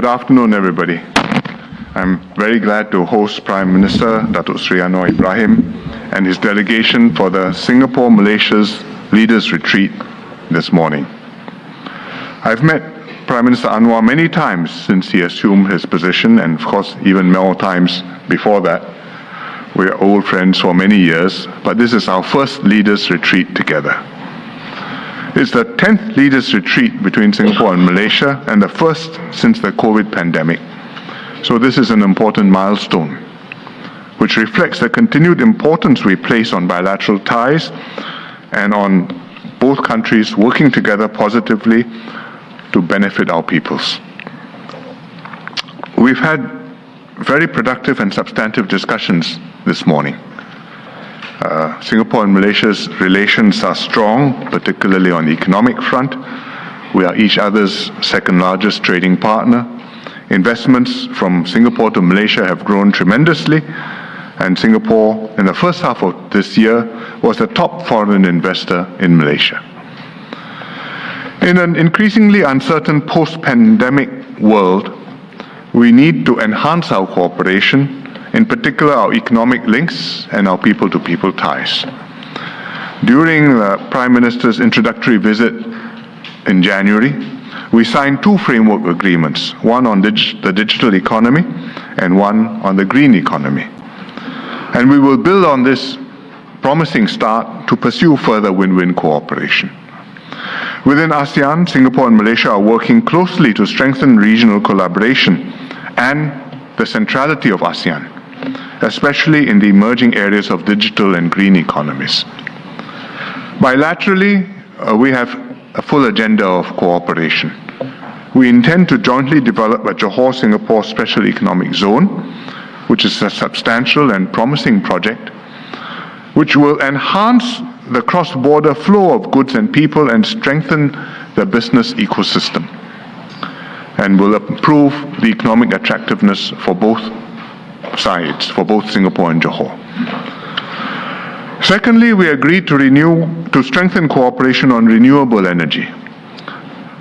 Good afternoon, everybody. I'm very glad to host Prime Minister Datuk Sri Anwar Ibrahim and his delegation for the Singapore-Malaysia's Leaders Retreat this morning. I've met Prime Minister Anwar many times since he assumed his position, and of course even more times before that. We're old friends for many years, but this is our first Leaders Retreat together. It's the 10th Leaders Retreat between Singapore and Malaysia, and the first since the COVID pandemic. So this is an important milestone, which reflects the continued importance we place on bilateral ties and on both countries working together positively to benefit our peoples. We've had very productive and substantive discussions this morning. Singapore and Malaysia's relations are strong, particularly on the economic front. We are each other's second largest trading partner. Investments from Singapore to Malaysia have grown tremendously, and Singapore in the first half of this year was the top foreign investor in Malaysia. In an increasingly uncertain post-pandemic world, we need to enhance our cooperation, in particular our economic links and our people-to-people ties. During the Prime Minister's introductory visit in January, we signed two framework agreements, one on the digital economy and one on the green economy. And we will build on this promising start to pursue further win-win cooperation. Within ASEAN, Singapore and Malaysia are working closely to strengthen regional collaboration and the centrality of ASEAN, especially in the emerging areas of digital and green economies. Bilaterally, we have a full agenda of cooperation. We intend to jointly develop a Johor-Singapore Special Economic Zone, which is a substantial and promising project, which will enhance the cross-border flow of goods and people and strengthen the business ecosystem, and will improve the economic attractiveness for both sides, for both Singapore and Johor. Secondly, we agreed to strengthen cooperation on renewable energy.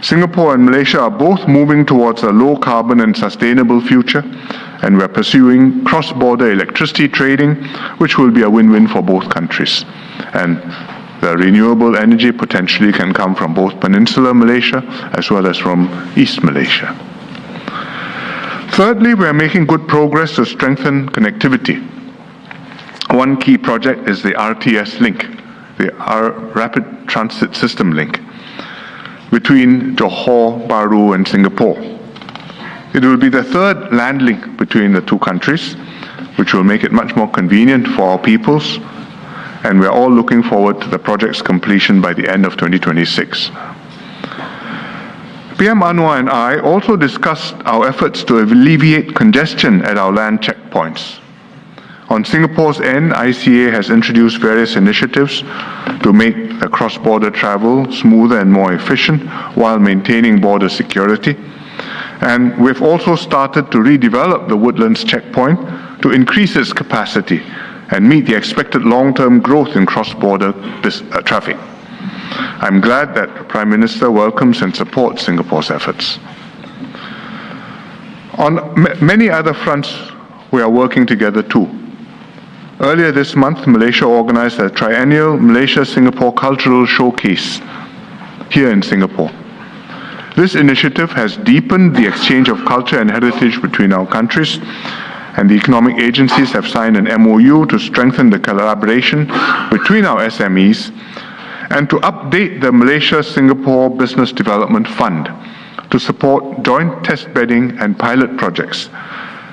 Singapore and Malaysia are both moving towards a low carbon and sustainable future, and we're pursuing cross-border electricity trading, which will be a win-win for both countries. And the renewable energy potentially can come from both Peninsular Malaysia as well as from East Malaysia. Thirdly, we are making good progress to strengthen connectivity. One key project is the RTS link, the Rapid Transit System link, between Johor Bahru and Singapore. It will be the third land link between the two countries, which will make it much more convenient for our peoples, and we're all looking forward to the project's completion by the end of 2026. PM Anwar and I also discussed our efforts to alleviate congestion at our land checkpoints. On Singapore's end, ICA has introduced various initiatives to make the cross-border travel smoother and more efficient while maintaining border security. And we've also started to redevelop the Woodlands checkpoint to increase its capacity and meet the expected long-term growth in cross-border traffic. I'm glad that the Prime Minister welcomes and supports Singapore's efforts. On many other fronts, we are working together too. Earlier this month, Malaysia organized a triennial Malaysia-Singapore Cultural Showcase here in Singapore. This initiative has deepened the exchange of culture and heritage between our countries, and the economic agencies have signed an MOU to strengthen the collaboration between our SMEs and to update the Malaysia-Singapore Business Development Fund to support joint test bedding and pilot projects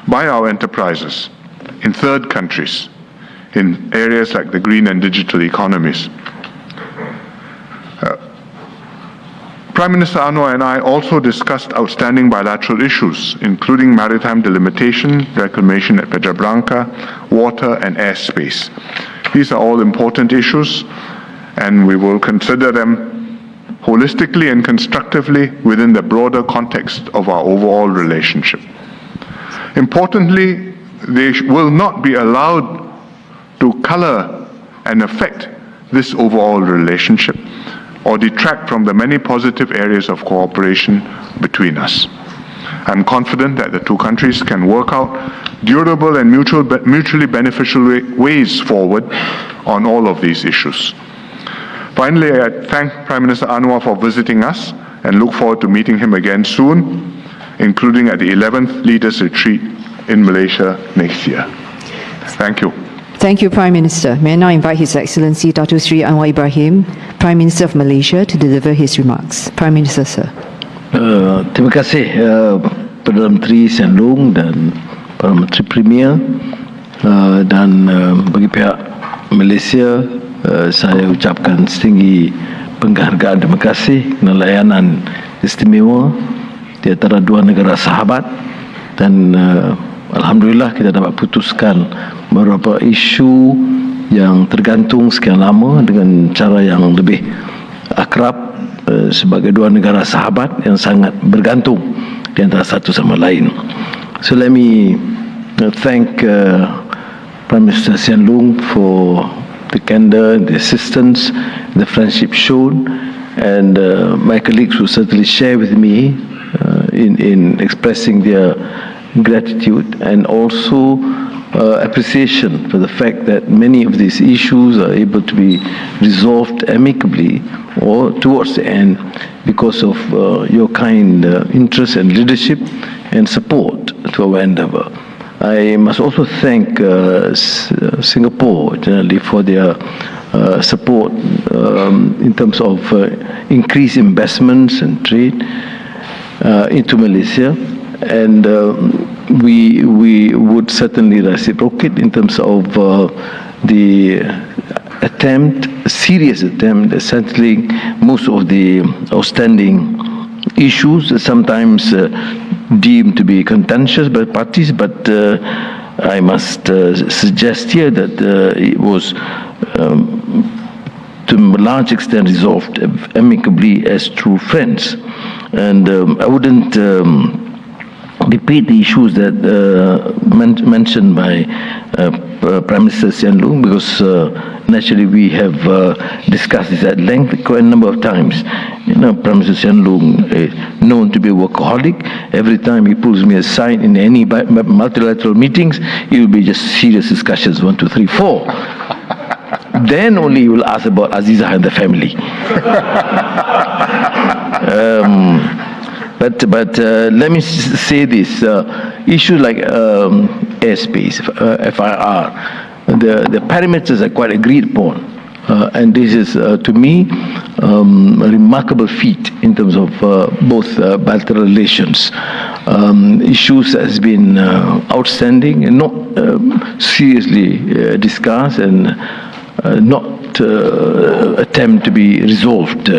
by our enterprises in third countries in areas like the green and digital economies. Prime Minister Anwar and I also discussed outstanding bilateral issues, including maritime delimitation, reclamation at Petra Branca, water and airspace. These are all important issues, and we will consider them holistically and constructively within the broader context of our overall relationship. Importantly, they will not be allowed to color and affect this overall relationship or detract from the many positive areas of cooperation between us. I'm confident that the two countries can work out durable and mutually beneficial ways forward on all of these issues. Finally, I thank Prime Minister Anwar for visiting us and look forward to meeting him again soon, including at the 11th Leaders Retreat in Malaysia next year. Thank you. Thank you, Prime Minister. May I now invite His Excellency Datuk Seri Anwar Ibrahim, Prime Minister of Malaysia, to deliver his remarks. Prime Minister, sir. Terima kasih Perdana Menteri Hsien Loong dan Perdana Menteri Premier dan bagi pihak Malaysia saya ucapkan setinggi penghargaan terima kasih kerana layanan istimewa di antara dua negara sahabat dan Alhamdulillah kita dapat putuskan beberapa isu yang tergantung sekian lama dengan cara yang lebih akrab sebagai dua negara sahabat yang sangat bergantung di antara satu sama lain. So let me thank Prime Minister Hsien Loong for the candor, the assistance, the friendship shown, and my colleagues will certainly share with me in expressing their gratitude and also appreciation for the fact that many of these issues are able to be resolved amicably or towards the end because of your kind interest and leadership and support to our endeavor. I must also thank Singapore generally for their support in terms of increased investments and trade into Malaysia, and we would certainly reciprocate in terms of the serious attempt at settling most of the outstanding issues, sometimes deemed to be contentious by parties, but I must suggest here that it was to a large extent resolved amicably as true friends. And I wouldn't repeat the issues that mentioned by Prime Minister Hsien Loong, because naturally we have discussed this at length quite a number of times. You know, Prime Minister Hsien Loong is known to be a workaholic. Every time he pulls me aside in any multilateral meetings, it will be just serious discussions, 1, 2, 3, 4. Then only he will ask about Azizah and the family. But let me say this: issues like airspace, FIR, the parameters are quite agreed upon, and this is to me a remarkable feat in terms of both bilateral relations. Issues has been outstanding and not seriously discussed and not attempt to be resolved.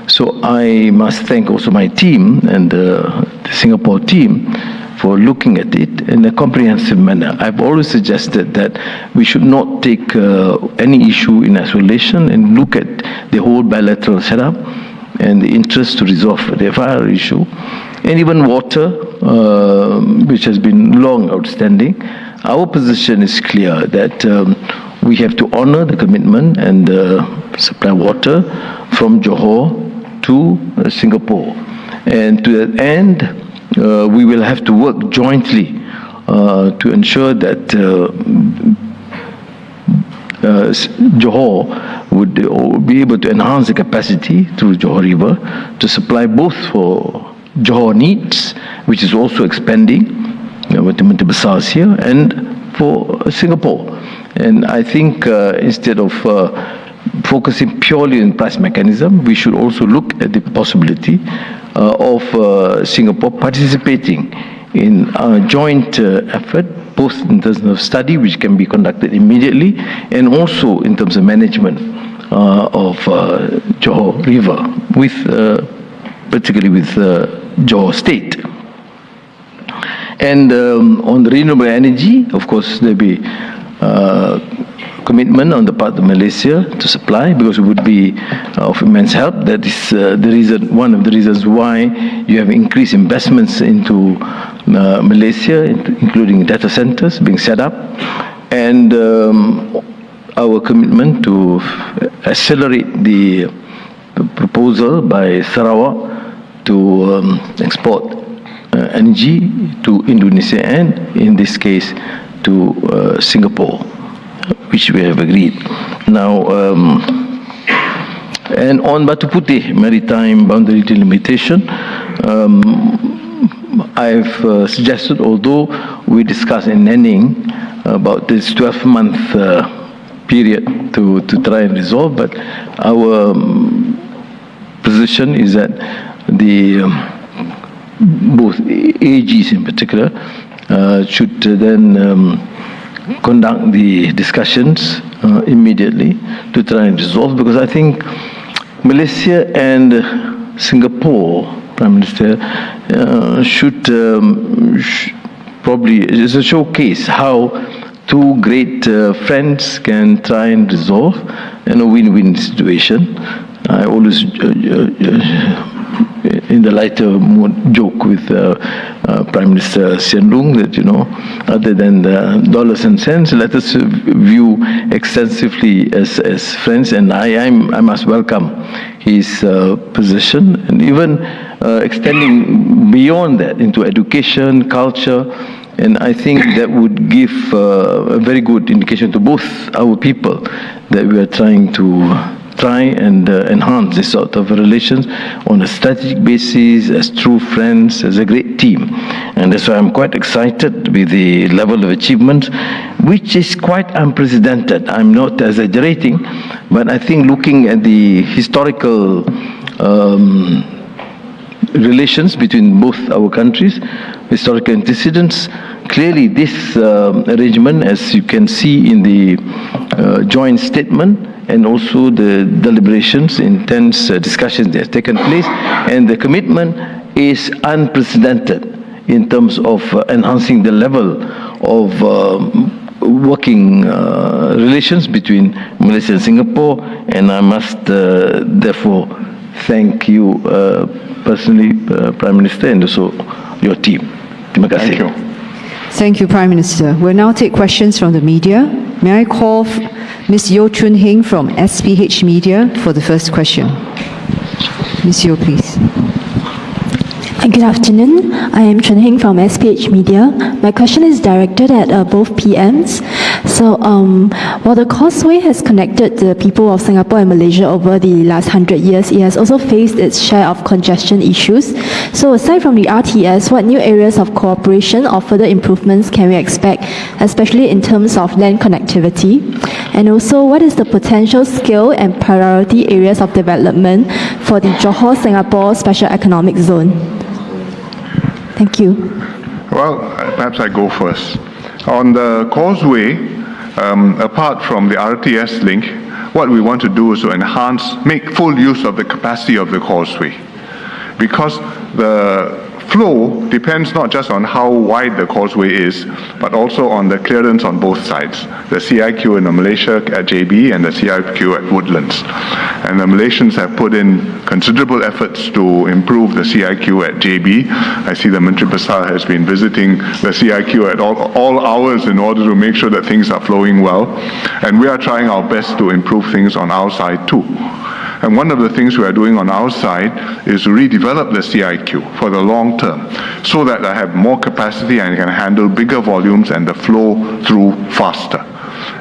So I must thank also my team and the Singapore team for looking at it in a comprehensive manner. I've always suggested that we should not take any issue in isolation and look at the whole bilateral setup and the interest to resolve the fire issue, and even water, which has been long outstanding. Our position is clear that we have to honor the commitment and supply water from Johor to Singapore, and to that end we will have to work jointly to ensure that Johor would be able to enhance the capacity through Johor River to supply both for Johor needs, which is also expanding, Pemimpin besar here, and for Singapore. And I think instead of focusing purely on price mechanism, we should also look at the possibility of Singapore participating in a joint effort, both in terms of study, which can be conducted immediately, and also in terms of management of Johor River, with particularly with Johor State. And on the renewable energy, of course, there will be commitment on the part of Malaysia to supply, because it would be of immense help. That is one of the reasons why you have increased investments into Malaysia, including data centers being set up, and our commitment to accelerate the proposal by Sarawak to export energy to Indonesia and, in this case, to Singapore, which we have agreed. Now, and on Batu Putih maritime boundary delimitation, I've suggested, although we discussed in Nenning about this 12-month period to try and resolve, but our position is that the both AGs in particular should then conduct the discussions immediately to try and resolve, because I think Malaysia and Singapore, Prime Minister, should probably, it's a showcase how two great friends can try and resolve in a win-win situation. I always, in the lighter mood, joke with Prime Minister Hsien that, you know, other than the dollars and cents, let us view extensively as friends, and I must welcome his position, and even extending beyond that into education, culture, and I think that would give a very good indication to both our people that we are trying and enhance this sort of relations on a strategic basis, as true friends, as a great team. And that's why I'm quite excited with the level of achievement, which is quite unprecedented. I'm not exaggerating, but I think looking at the historical relations between both our countries, historical antecedents, clearly this arrangement, as you can see in the joint statement, and also the deliberations, intense discussions that have taken place, and the commitment is unprecedented in terms of enhancing the level of working relations between Malaysia and Singapore, and I must therefore thank you personally, Prime Minister, and also your team. Terima kasih. Thank you. Thank you, Prime Minister. We'll now take questions from the media. May I call Ms. Yeo Chun Hing from SPH Media for the first question. Ms. Yeo, please. Good afternoon. I am Chun Hing from SPH Media. My question is directed at both PMs. So, while the causeway has connected the people of Singapore and Malaysia over the last 100 years, it has also faced its share of congestion issues. So, aside from the RTS, what new areas of cooperation or further improvements can we expect, especially in terms of land connectivity? And also, what is the potential scale and priority areas of development for the Johor-Singapore Special Economic Zone? Thank you. Well, perhaps I go first. On the causeway, apart from the RTS link, what we want to do is to make full use of the capacity of the causeway. Because the flow depends not just on how wide the causeway is, but also on the clearance on both sides. The CIQ in Malaysia at JB and the CIQ at Woodlands. And the Malaysians have put in considerable efforts to improve the CIQ at JB. I see the Menteri Besar has been visiting the CIQ at all hours in order to make sure that things are flowing well. And we are trying our best to improve things on our side too. And one of the things we are doing on our side is to redevelop the CIQ for the long term, so that I have more capacity and can handle bigger volumes and the flow through faster.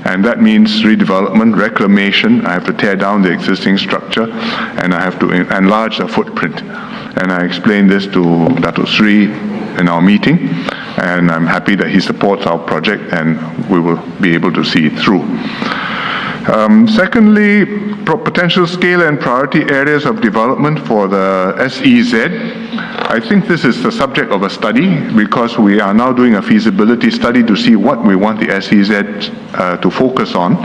And that means redevelopment, reclamation. I have to tear down the existing structure, and I have to enlarge the footprint. And I explained this to Datuk Sri in our meeting, and I'm happy that he supports our project, and we will be able to see it through. Secondly, potential scale and priority areas of development for the SEZ. I think this is the subject of a study, because we are now doing a feasibility study to see what we want the SEZ to focus on,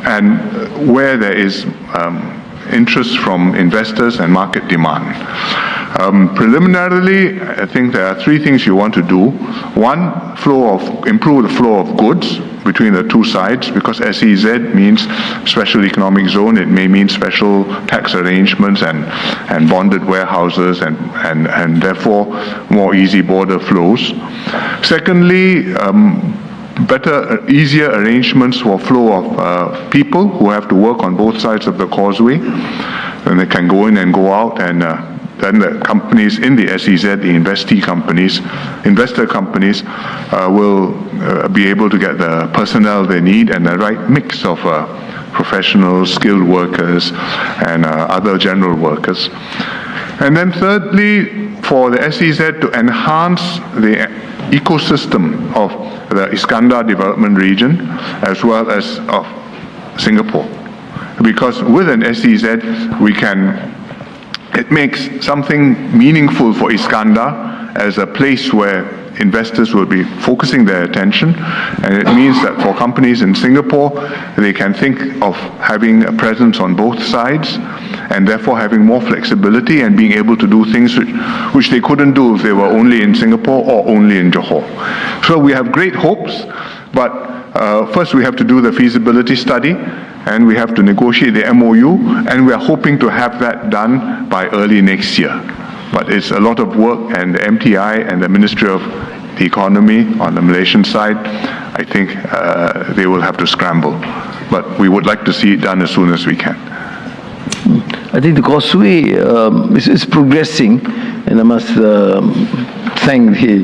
and where there is interest from investors and market demand. Preliminarily, I think there are three things you want to do. One, improve the flow of goods between the two sides, because SEZ means special economic zone. It may mean special tax arrangements and bonded warehouses and therefore more easy border flows. Secondly, easier arrangements for flow of people who have to work on both sides of the causeway, and they can go in and go out and then the companies in the SEZ, the investor companies, will be able to get the personnel they need and the right mix of professionals, skilled workers, and other general workers. And then thirdly, for the SEZ to enhance the ecosystem of the Iskandar development region as well as of Singapore. Because with an SEZ, it makes something meaningful for Iskandar as a place where investors will be focusing their attention, and it means that for companies in Singapore, they can think of having a presence on both sides and therefore having more flexibility and being able to do things which they couldn't do if they were only in Singapore or only in Johor. So we have great hopes, but first we have to do the feasibility study, and we have to negotiate the MOU, and we are hoping to have that done by early next year. But it's a lot of work, and the MTI and the Ministry of the Economy on the Malaysian side, I think they will have to scramble. But we would like to see it done as soon as we can. I think the causeway is progressing, and I must thank the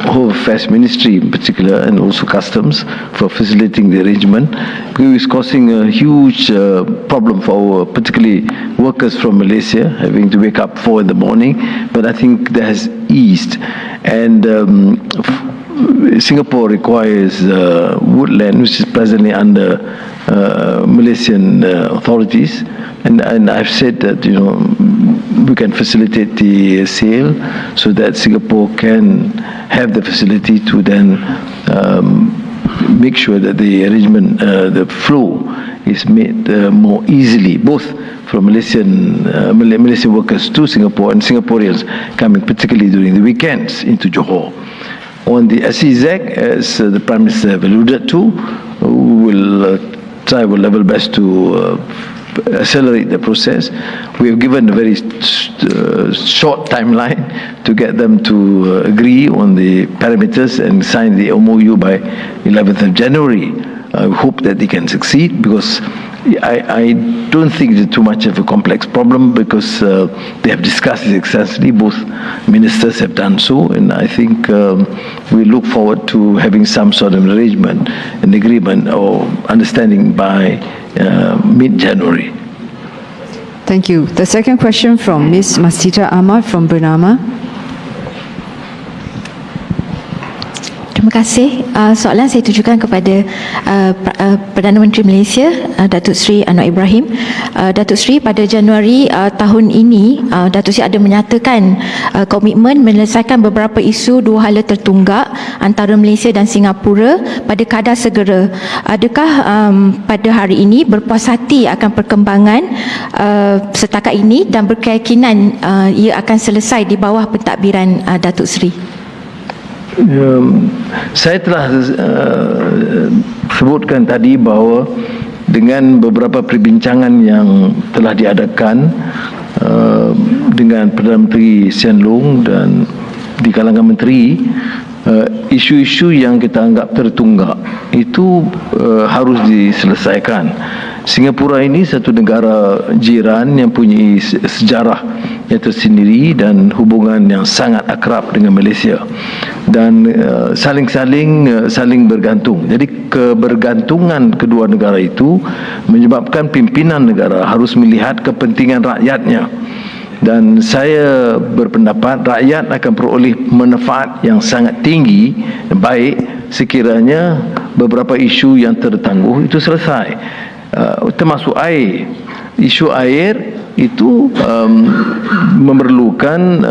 Home Affairs Ministry in particular, and also Customs, for facilitating the arrangement. It is causing a huge problem for particularly workers from Malaysia, having to wake up 4 in the morning, but I think that has eased. And Singapore requires woodland, which is presently under Malaysian authorities, and I've said that we can facilitate the sale so that Singapore can have the facility to then make sure that the arrangement, the flow is made more easily, both from Malaysian workers to Singapore and Singaporeans coming particularly during the weekends into Johor. On the SEZ, as the Prime Minister have alluded to, we will try our level best to accelerate the process. We have given a very short timeline to get them to agree on the parameters and sign the MOU by 11th of January. I hope that they can succeed, because I don't think it's too much of a complex problem, because they have discussed it extensively. Both ministers have done so, and I think we look forward to having some sort of arrangement, an agreement or understanding by mid-January. Thank you. The second question from Ms. Masita Ahmad from Bersama. Terima kasih. Soalan saya tujukan kepada Perdana Menteri Malaysia, Datuk Seri Anwar Ibrahim. Datuk Seri, pada Januari tahun ini, Datuk Seri ada menyatakan komitmen menyelesaikan beberapa isu dua hala tertunggak antara Malaysia dan Singapura pada kadar segera. Adakah pada hari ini berpuas hati akan perkembangan setakat ini dan berkeyakinan ia akan selesai di bawah pentadbiran Datuk Seri? Saya telah sebutkan tadi bahawa dengan beberapa perbincangan yang telah diadakan dengan Perdana Menteri Hsien Loong dan di kalangan menteri, isu-isu yang kita anggap tertunggak itu harus diselesaikan. Singapura ini satu negara jiran yang punya sejarah yang tersendiri dan hubungan yang sangat akrab dengan Malaysia, dan saling bergantung. Jadi kebergantungan kedua negara itu menyebabkan pimpinan negara harus melihat kepentingan rakyatnya, dan saya berpendapat rakyat akan peroleh manfaat yang sangat tinggi, baik sekiranya beberapa isu yang tertangguh itu selesai, termasuk air. Isu air itu memerlukan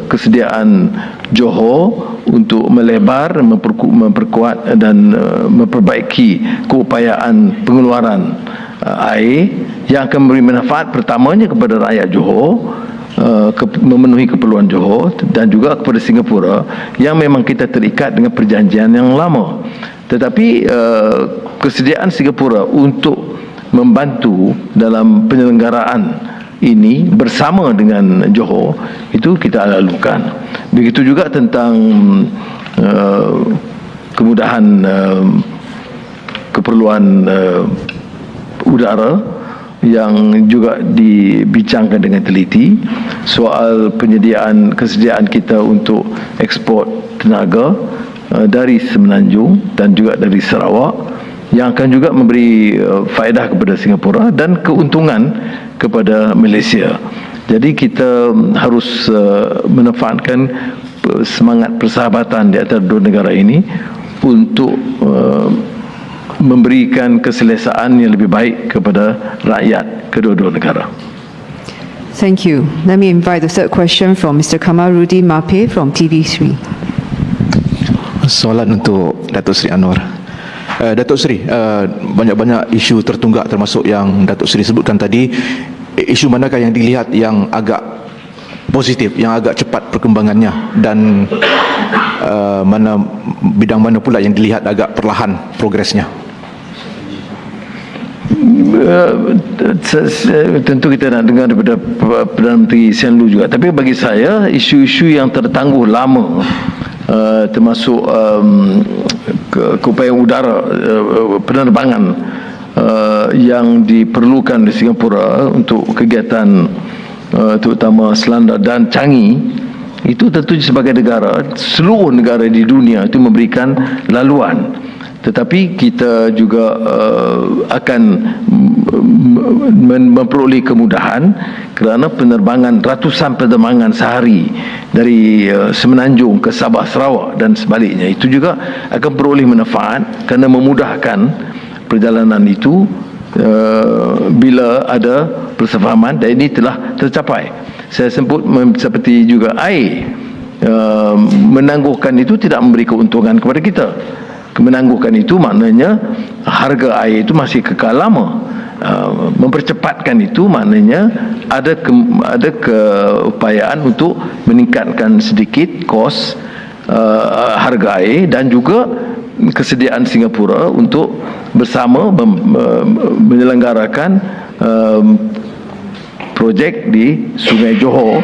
kesediaan Johor untuk melebar, memperkuat dan memperbaiki keupayaan pengeluaran air yang akan memberi manfaat pertamanya kepada rakyat Johor, memenuhi keperluan Johor, dan juga kepada Singapura yang memang kita terikat dengan perjanjian yang lama. Tetapi kesediaan Singapura untuk membantu dalam penyelenggaraan ini bersama dengan Johor itu kita lalukan. Begitu juga tentang kemudahan keperluan udara, yang juga dibincangkan dengan teliti, soal kesediaan kita untuk ekspor tenaga dari Semenanjung dan juga dari Sarawak, yang akan juga memberi faedah kepada Singapura dan keuntungan kepada Malaysia. Jadi kita harus memanfaatkan semangat persahabatan di antara dua negara ini untuk memberikan keselesaan yang lebih baik kepada rakyat kedua-dua negara. Thank you. Let me invite the third question from Mr. Kamarudin Mape from TV3. Soalan untuk Datuk Seri Anwar. Datuk Seri, banyak-banyak isu tertunggak termasuk yang Datuk Seri sebutkan tadi. Isu manakah yang dilihat yang agak positif, yang agak cepat perkembangannya, dan bidang mana pula yang dilihat agak perlahan progresnya? Tentu kita nak dengar daripada Perdana Menteri Hsien juga, tapi bagi saya isu-isu yang tertangguh lama, termasuk keupayaan udara, penerbangan yang diperlukan di Singapura untuk kegiatan terutama Selandar dan Changi, itu tentu sebagai negara, seluruh negara di dunia itu memberikan laluan, tetapi kita juga akan memperoleh kemudahan kerana ratusan penerbangan sehari dari Semenanjung ke Sabah, Sarawak dan sebaliknya, itu juga akan peroleh manfaat kerana memudahkan perjalanan itu bila ada persefahaman, dan ini telah tercapai. Saya sebut seperti juga air, menangguhkan itu tidak memberi keuntungan kepada kita. Menangguhkan itu maknanya harga air itu masih kekal lama. Mempercepatkan itu maknanya ada keupayaan untuk meningkatkan sedikit kos harga air, dan juga kesediaan Singapura untuk bersama menyelenggarakan projek di Sungai Johor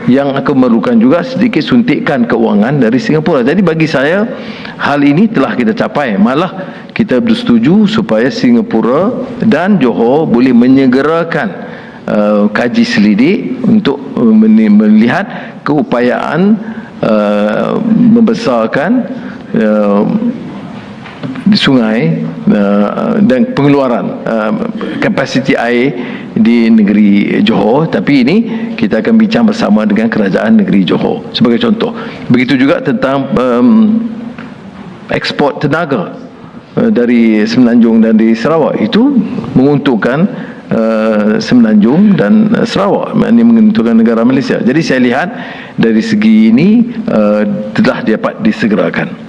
yang akan memerlukan juga sedikit suntikan keuangan dari Singapura. Jadi bagi saya hal ini telah kita capai. Malah kita bersetuju supaya Singapura dan Johor boleh menyegerakan kaji selidik untuk melihat keupayaan membesarkan sungai dan pengeluaran kapasiti air di negeri Johor. Tapi ini kita akan bincang bersama dengan kerajaan negeri Johor sebagai contoh. Begitu juga tentang ekspor tenaga dari Semenanjung dan dari Sarawak, itu menguntungkan Semenanjung dan Sarawak, ini menguntungkan negara Malaysia. Jadi saya lihat dari segi ini telah dapat disegerakan.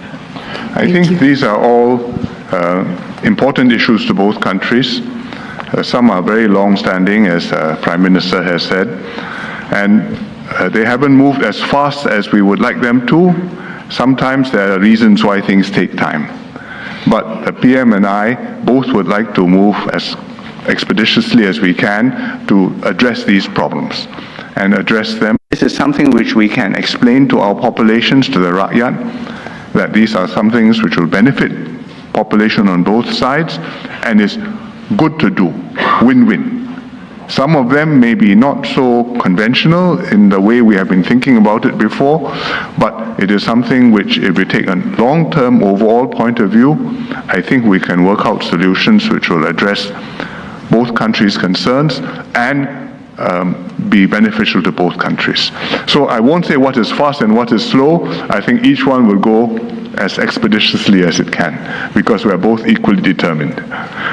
I think these are all important issues to both countries. Some are very long-standing, as Prime Minister has said, and they haven't moved as fast as we would like them to. Sometimes there are reasons why things take time. But the PM and I both would like to move as expeditiously as we can to address these problems and address them. This is something which we can explain to our populations, to the rakyat, that these are some things which will benefit population on both sides and is good to do, win-win. Some of them may be not so conventional in the way we have been thinking about it before, but it is something which, if we take a long-term overall point of view, I think we can work out solutions which will address both countries' concerns and be beneficial to both countries. So I won't say what is fast and what is slow. I think each one will go as expeditiously as it can, because we are both equally determined.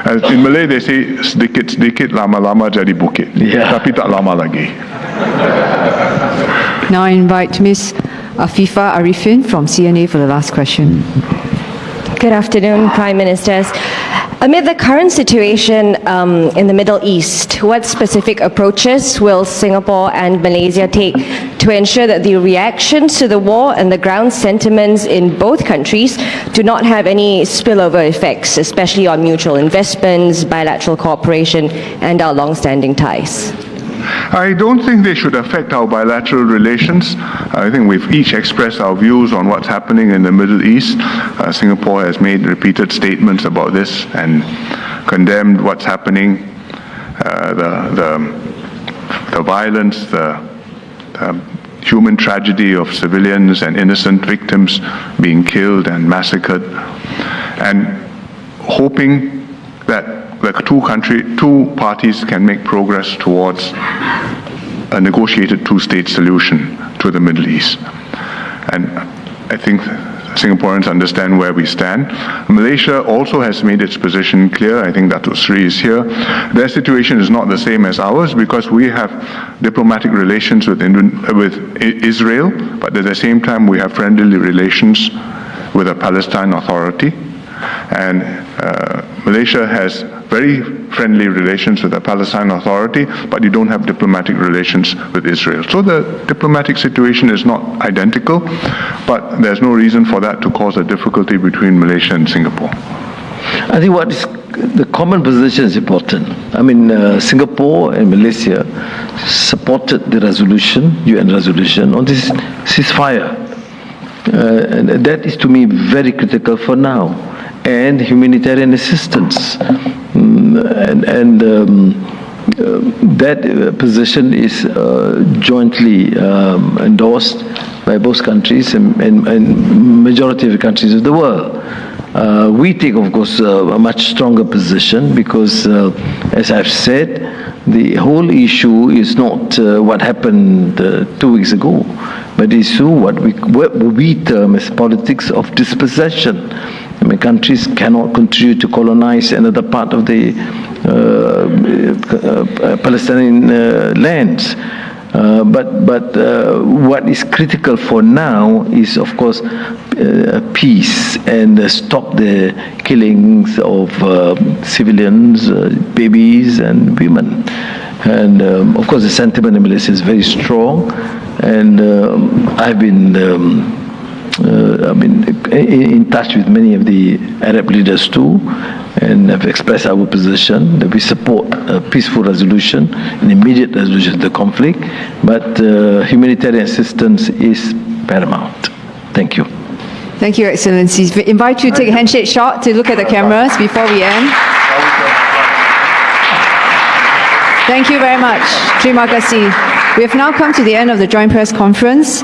As in Malay they say, sedikit-sedikit lama-lama jadi bukit. Tapi tak lama lagi. Now I invite Ms. Afifa Arifin from CNA for the last question. Good afternoon, Prime Ministers. Amid the current situation in the Middle East, what specific approaches will Singapore and Malaysia take to ensure that the reactions to the war and the ground sentiments in both countries do not have any spillover effects, especially on mutual investments, bilateral cooperation, and our long-standing ties? I don't think they should affect our bilateral relations. I think we've each expressed our views on what's happening in the Middle East. Singapore has made repeated statements about this and condemned what's happening. the violence, the human tragedy of civilians and innocent victims being killed and massacred, and hoping that the two parties can make progress towards a negotiated two-state solution to the Middle East. And I think Singaporeans understand where we stand. Malaysia also has made its position clear. I think Datuk Sri is here. Their situation is not the same as ours because we have diplomatic relations with Israel, but at the same time we have friendly relations with the Palestine Authority. And Malaysia has very friendly relations with the Palestine Authority, but you don't have diplomatic relations with Israel. So the diplomatic situation is not identical, but there's no reason for that to cause a difficulty between Malaysia and Singapore. I think what is the common position is important. I mean, Singapore and Malaysia supported the resolution, UN resolution, on this ceasefire. And that is to me very critical for now. And humanitarian assistance. That position is jointly endorsed by both countries and majority of the countries of the world. We take, of course, a much stronger position because, as I've said, the whole issue is not what happened 2 weeks ago, but the issue what we term as politics of dispossession. I mean, countries cannot continue to colonize another part of the Palestinian lands. But what is critical for now is, of course, peace and stop the killings of civilians, babies, and women. And of course, the sentiment in Malaysia is very strong. And I've been in touch with many of the Arab leaders too, and have expressed our position that we support a peaceful resolution, an immediate resolution of the conflict, but humanitarian assistance is paramount. Thank you. Thank you, Excellencies. We invite you to take a handshake shot to look at the cameras before we end. Thank you very much. Terima kasih. We have now come to the end of the joint press conference.